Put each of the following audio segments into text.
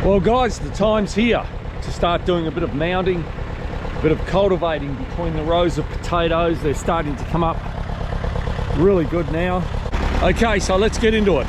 Well guys, the time's here to start doing a bit of mounding, a bit of cultivating between the rows of potatoes. They're starting to come up really good now. Okay, so let's get into it.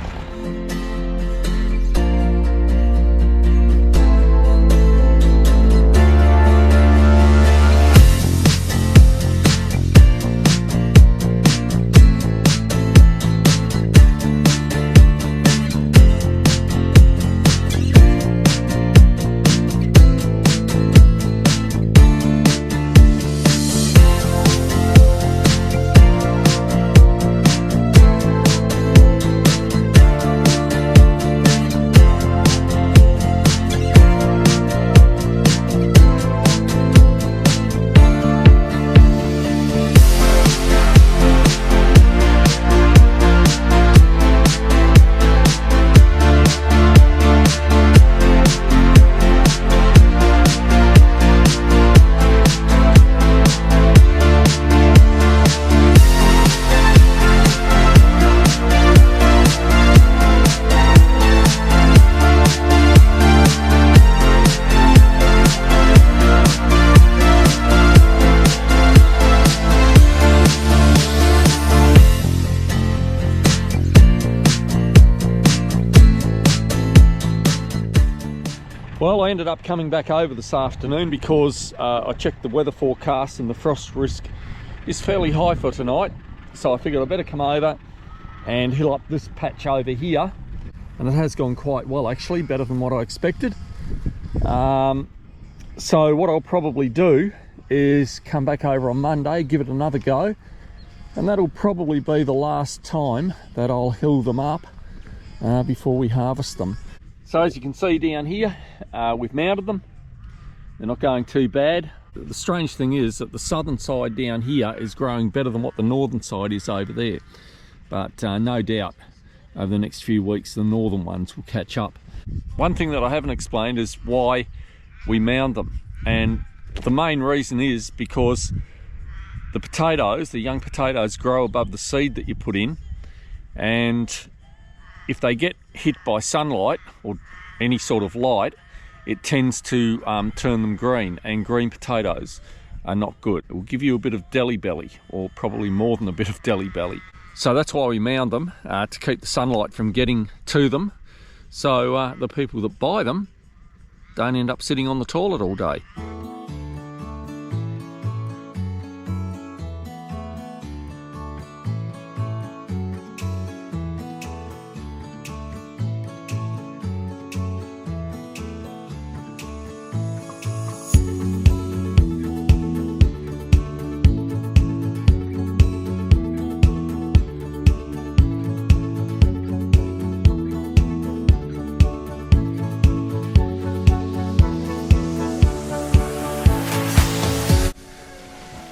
Well, I ended up coming back over this afternoon because I checked the weather forecast and the frost risk is fairly high for tonight. So I figured I better come over and hill up this patch over here. And it has gone quite well actually, better than what I expected. So what I'll probably do is come back over on Monday, give it another go. And that'll probably be the last time that I'll hill them up before we harvest them. So as you can see down here, we've mounted them. They're not going too bad. The strange thing is that the southern side down here is growing better than what the northern side is over there. But no doubt over the next few weeks the northern ones will catch up. One thing that I haven't explained is why we mound them. And the main reason is because the potatoes, the young potatoes, grow above the seed that you put in. And if they get hit by sunlight or any sort of light, it tends to turn them green, and green potatoes are not good. It will give you a bit of deli belly, or probably more than a bit of deli belly. So that's why we mound them, to keep the sunlight from getting to them, so the people that buy them don't end up sitting on the toilet all day.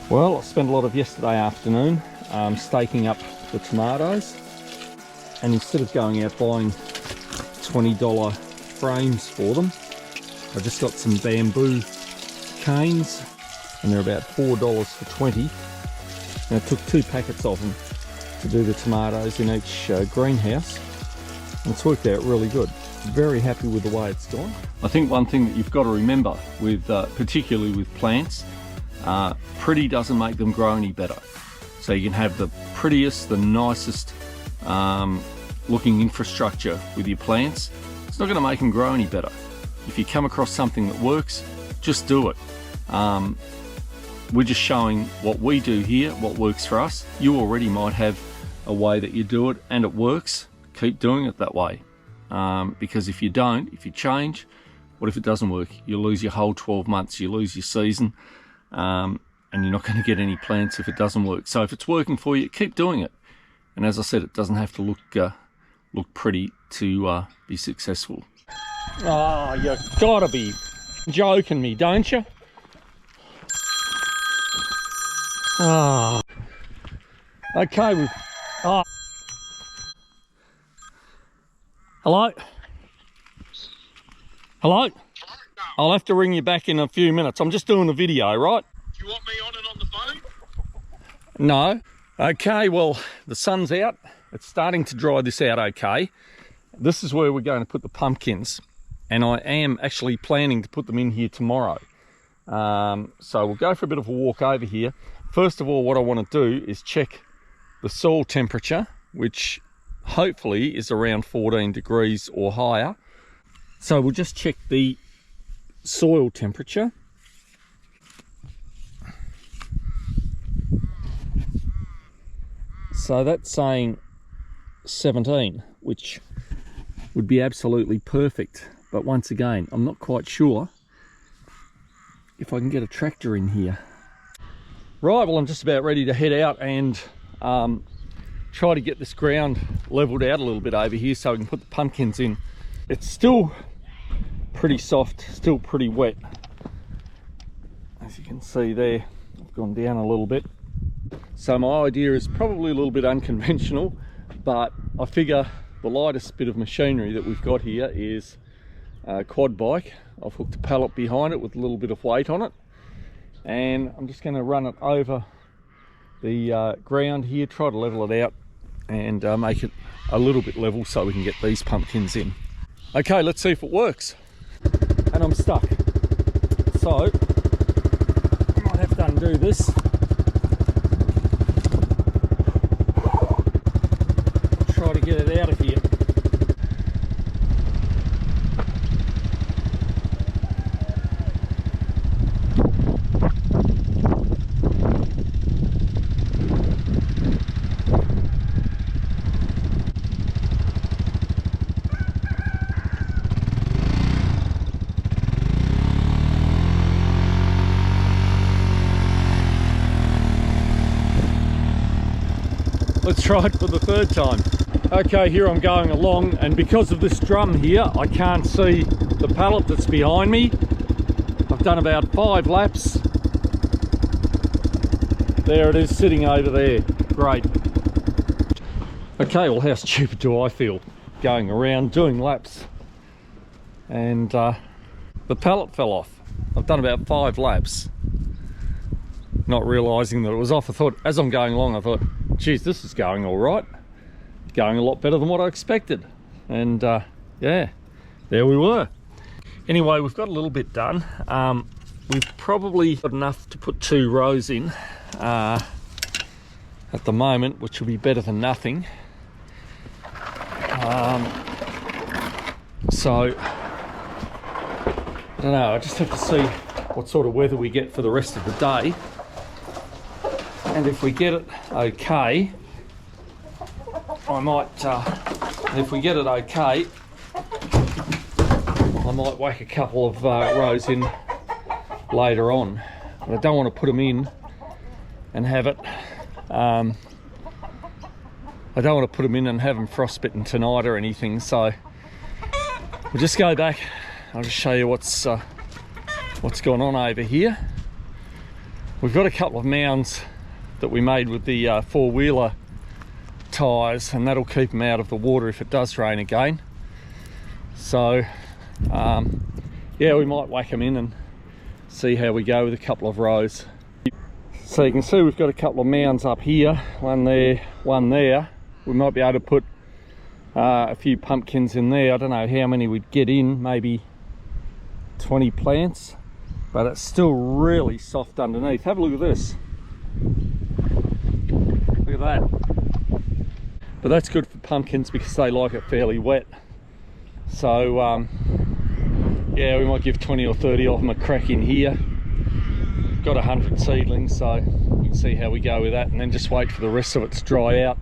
Well, I spent a lot of yesterday afternoon staking up the tomatoes, and instead of going out buying $20 frames for them, I just got some bamboo canes, and they're about $4 for 20. And I took 2 packets of them to do the tomatoes in each greenhouse, and it's worked out really good. Very happy with the way it's gone. I think one thing that you've got to remember with particularly with plants, pretty doesn't make them grow any better. So you can have the prettiest, the nicest looking infrastructure with your plants. It's not going to make them grow any better. If you come across something that works, just do it. We're just showing what we do here, what works for us. You already might have a way that you do it and it works. Keep doing it that way. Because if you don't, if you change, what if it doesn't work? You lose your whole 12 months, you lose your season. And you're not going to get any plants if it doesn't work. So if it's working for you, keep doing it. And as I said, it doesn't have to look pretty to be successful. Oh, you gotta be joking me, don't you? Ah. Okay, we've... Oh. Hello? Hello? I'll have to ring you back in a few minutes. I'm just doing a video, right? Do you want me on and on the phone? No. Okay, well, the sun's out. It's starting to dry this out okay. This is where we're going to put the pumpkins. and I am actually planning to put them in here tomorrow. So we'll go for a bit of a walk over here. First of all, what I want to do is check the soil temperature, which hopefully is around 14 degrees or higher. So we'll just check the soil temperature. So that's saying 17, which would be absolutely perfect. But once again, I'm not quite sure if I can get a tractor in here. Right, well, I'm just about ready to head out and try to get this ground leveled out a little bit over here so we can put the pumpkins in. It's still pretty soft, still pretty wet. As you can see there, I've gone down a little bit. So my idea is probably a little bit unconventional, but I figure the lightest bit of machinery that we've got here is a quad bike. I've hooked a pallet behind it with a little bit of weight on it, and I'm just going to run it over the ground here, try to level it out and make it a little bit level so we can get these pumpkins in. Okay, let's see if it works. And I'm stuck, so I might have to undo this. Try to get it out of here. Let's try it for the third time. Okay, here I'm going along, and because of this drum here, I can't see the pallet that's behind me. I've done about 5 laps. There it is, sitting over there. Great. Okay, well, how stupid do I feel going around doing laps and the pallet fell off. I've done about 5 laps, not realising that it was off. I thought, as I'm going along, I thought, geez, this is going all right. Going a lot better than what I expected. And yeah, there we were. Anyway, we've got a little bit done. We've probably got enough to put 2 rows in at the moment, which will be better than nothing. So, I don't know, I just have to see what sort of weather we get for the rest of the day. And if we get it okay, I might, if we get it okay, I might whack a couple of rows in later on. But I don't want to put them in and have it, I don't want to put them in and have them frostbitten tonight or anything. So we'll just go back. I'll just show you what's going on over here. We've got a couple of mounds that we made with the four-wheeler tyres, and that'll keep them out of the water if it does rain again. So yeah, we might whack them in and see how we go with a couple of rows. So you can see we've got a couple of mounds up here, one there, one there. We might be able to put a few pumpkins in there. I don't know how many we'd get in, maybe 20 plants, but it's still really soft underneath. Have a look at this. Look at that. But that's good for pumpkins because they like it fairly wet. So yeah, we might give 20 or 30 of them a crack in here. Got 100 seedlings, so we can see how we go with that, and then just wait for the rest of it to dry out.